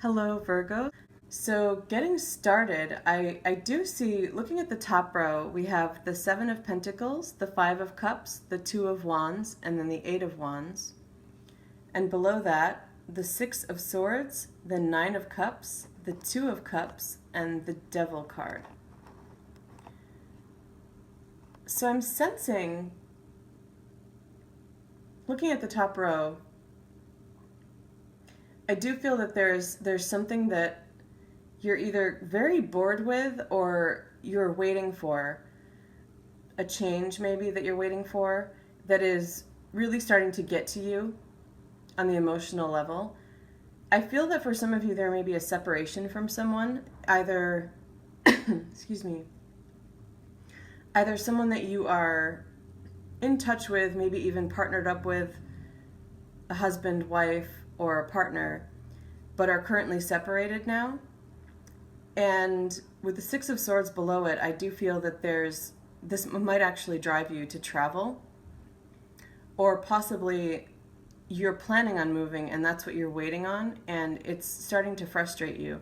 Hello, Virgo. So, getting started, I do see, looking at the top row, we have the Seven of Pentacles, the Five of Cups, the Two of Wands, and then the Eight of Wands. And below that, the Six of Swords, the Nine of Cups, the Two of Cups, and the Devil card. So, I'm sensing, looking at the top row, I do feel that there's something that you're either very bored with or you're waiting for a change, maybe that you're waiting for, that is really starting to get to you on the emotional level. I feel that for some of you there may be a separation from someone, either excuse me, either someone that you are in touch with, maybe even partnered up with, a husband, wife, or a partner, but are currently separated now. And with the Six of Swords below it, I do feel that this might actually drive you to travel, or possibly you're planning on moving and that's what you're waiting on, and it's starting to frustrate you.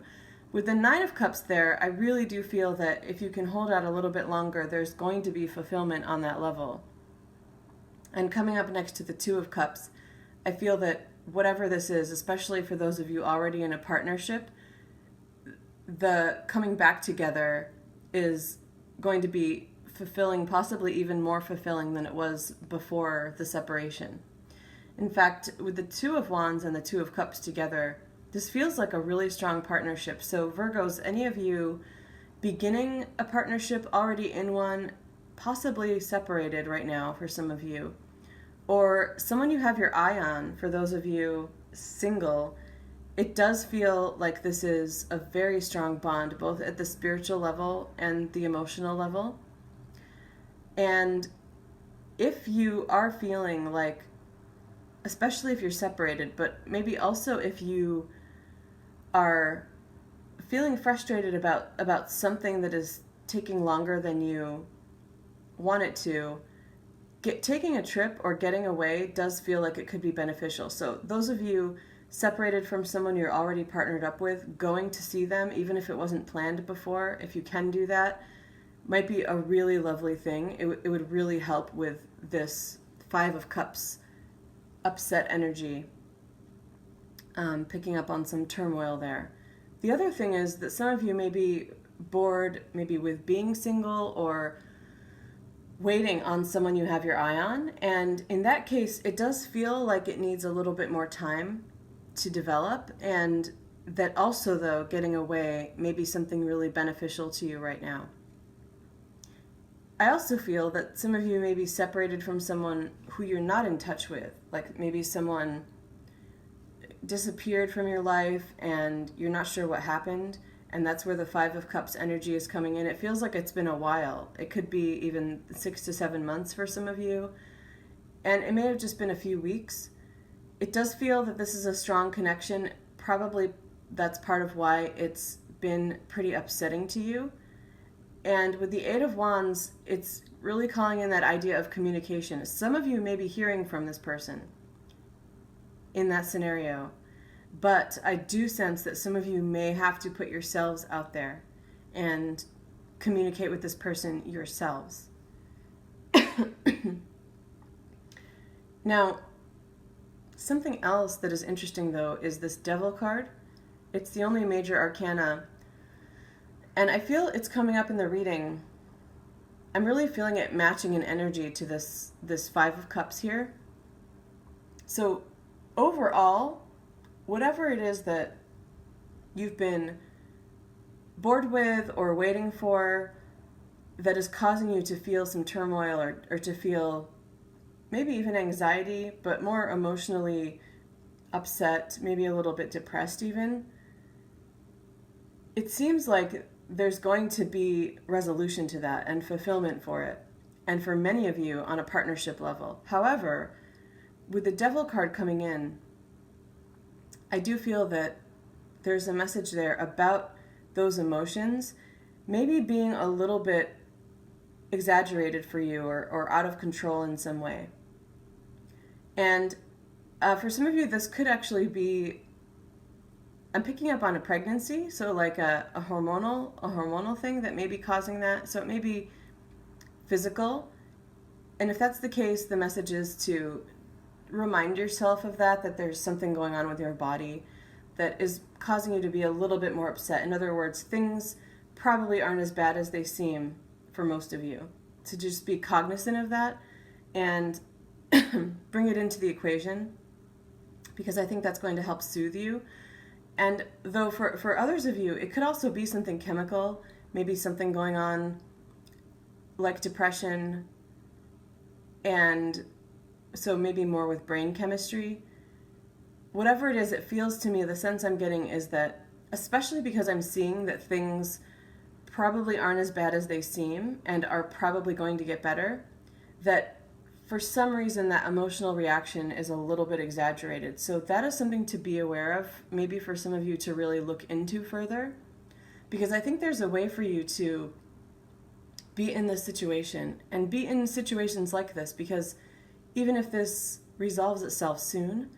With the Nine of Cups there, I really do feel that if you can hold out a little bit longer, there's going to be fulfillment on that level. And coming up next to the Two of Cups, I feel that whatever this is, especially for those of you already in a partnership, the coming back together is going to be fulfilling, possibly even more fulfilling than it was before the separation. In fact, with the Two of Wands and the Two of Cups together, this feels like a really strong partnership. So Virgos, any of you beginning a partnership, already in one, possibly separated right now for some of you, or someone you have your eye on for those of you single, it does feel like this is a very strong bond, both at the spiritual level and the emotional level. And if you are feeling like, especially if you're separated, but maybe also if you are feeling frustrated about something that is taking longer than you want it to, taking a trip or getting away does feel like it could be beneficial. So those of you separated from someone you're already partnered up with, going to see them, even if it wasn't planned before, if you can do that, might be a really lovely thing. It would really help with this Five of Cups upset energy, picking up on some turmoil there. The other thing is that some of you may be bored, maybe with being single or waiting on someone you have your eye on. And in that case, it does feel like it needs a little bit more time to develop, and that also, though, getting away may be something really beneficial to you right now. I also feel that some of you may be separated from someone who you're not in touch with, like maybe someone disappeared from your life and you're not sure what happened, and that's where the Five of Cups energy is coming in. It feels like it's been a while. It could be even 6 to 7 months for some of you, and it may have just been a few weeks. It does feel that this is a strong connection. Probably that's part of why it's been pretty upsetting to you. And with the Eight of Wands, it's really calling in that idea of communication. Some of you may be hearing from this person in that scenario, but I do sense that some of you may have to put yourselves out there and communicate with this person yourselves. Now, something else that is interesting, though, is this Devil card. It's the only major arcana, and I feel it's coming up in the reading. I'm really feeling it matching in energy to this Five of Cups here. So overall, whatever it is that you've been bored with or waiting for that is causing you to feel some turmoil or to feel maybe even anxiety, but more emotionally upset, maybe a little bit depressed even, it seems like there's going to be resolution to that and fulfillment for it, and for many of you on a partnership level. However, with the Devil card coming in, I do feel that there's a message there about those emotions maybe being a little bit exaggerated for you or out of control in some way. And for some of you, this could actually be I'm picking up on a pregnancy, so like a hormonal thing that may be causing that. So it may be physical. And if that's the case, the message is to remind yourself of that there's something going on with your body that is causing you to be a little bit more upset. In other words, things probably aren't as bad as they seem for most of you. To just be cognizant of that and bring it into the equation, because I think that's going to help soothe you. And though for others of you, it could also be something chemical, maybe something going on like depression, and so maybe more with brain chemistry. Whatever it is, it feels to me, the sense I'm getting is that, especially because I'm seeing that things probably aren't as bad as they seem and are probably going to get better, that for some reason that emotional reaction is a little bit exaggerated. So that is something to be aware of, maybe for some of you to really look into further, because I think there's a way for you to be in this situation and be in situations like this, because even if this resolves itself soon,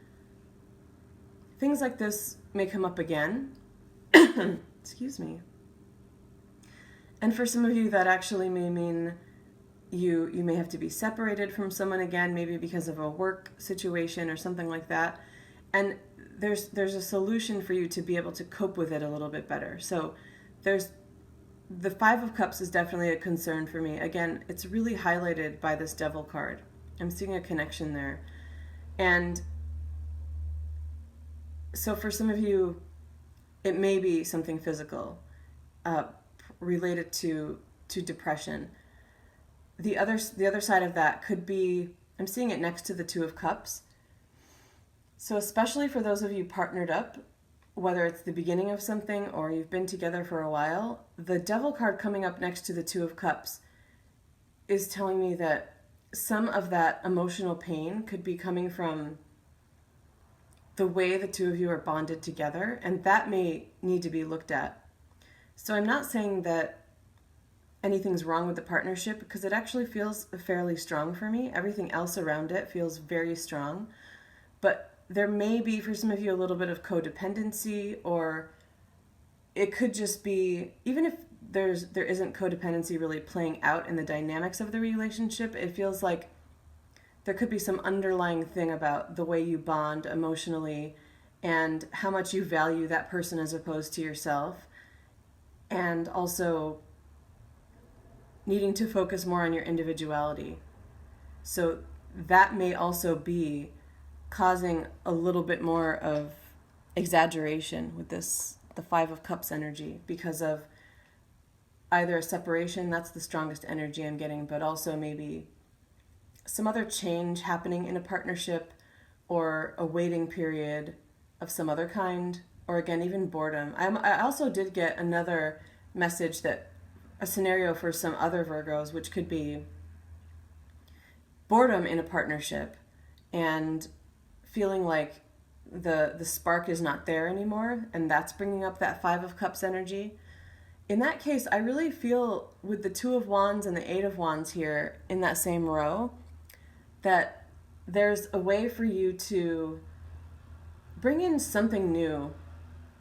things like this may come up again. Excuse me. And for some of you, that actually may mean you may have to be separated from someone again, maybe because of a work situation or something like that. And there's a solution for you to be able to cope with it a little bit better. So there's the Five of Cups is definitely a concern for me. Again, it's really highlighted by this Devil card. I'm seeing a connection there. And so for some of you, it may be something physical related to depression. The other side of that could be, I'm seeing it next to the Two of Cups. So especially for those of you partnered up, whether it's the beginning of something or you've been together for a while, the Devil card coming up next to the Two of Cups is telling me that some of that emotional pain could be coming from the way the two of you are bonded together, and that may need to be looked at. So I'm not saying that anything's wrong with the partnership, because it actually feels fairly strong for me. Everything else around it feels very strong. But there may be, for some of you, a little bit of codependency, or it could just be, even if there isn't codependency really playing out in the dynamics of the relationship, it feels like there could be some underlying thing about the way you bond emotionally and how much you value that person as opposed to yourself. And also needing to focus more on your individuality. So that may also be causing a little bit more of exaggeration with this, the Five of Cups energy, because of either a separation, that's the strongest energy I'm getting, but also maybe some other change happening in a partnership, or a waiting period of some other kind, or again, even boredom. I also did get another message, that a scenario for some other Virgos, which could be boredom in a partnership and feeling like the spark is not there anymore, and that's bringing up that Five of Cups energy. In that case, I really feel with the Two of Wands and the Eight of Wands here in that same row, that there's a way for you to bring in something new,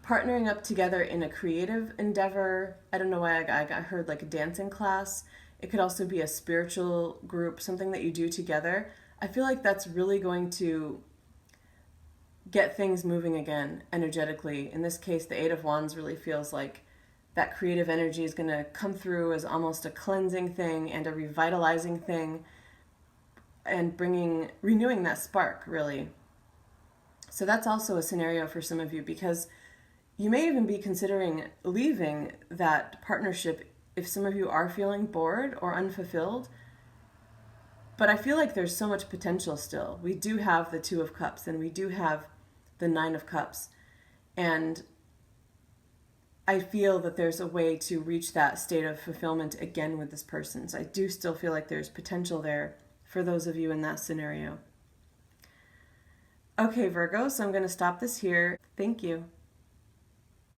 partnering up together in a creative endeavor. I don't know why I heard like a dancing class. It could also be a spiritual group, something that you do together. I feel like that's really going to get things moving again energetically. In this case, the Eight of Wands really feels like that creative energy is going to come through as almost a cleansing thing and a revitalizing thing, and renewing that spark, really. So that's also a scenario for some of you, because you may even be considering leaving that partnership if some of you are feeling bored or unfulfilled. But I feel like there's so much potential still. We do have the Two of Cups, and we do have the Nine of Cups. And I feel that there's a way to reach that state of fulfillment again with this person. So I do still feel like there's potential there for those of you in that scenario. Okay, Virgo, so I'm going to stop this here. Thank you.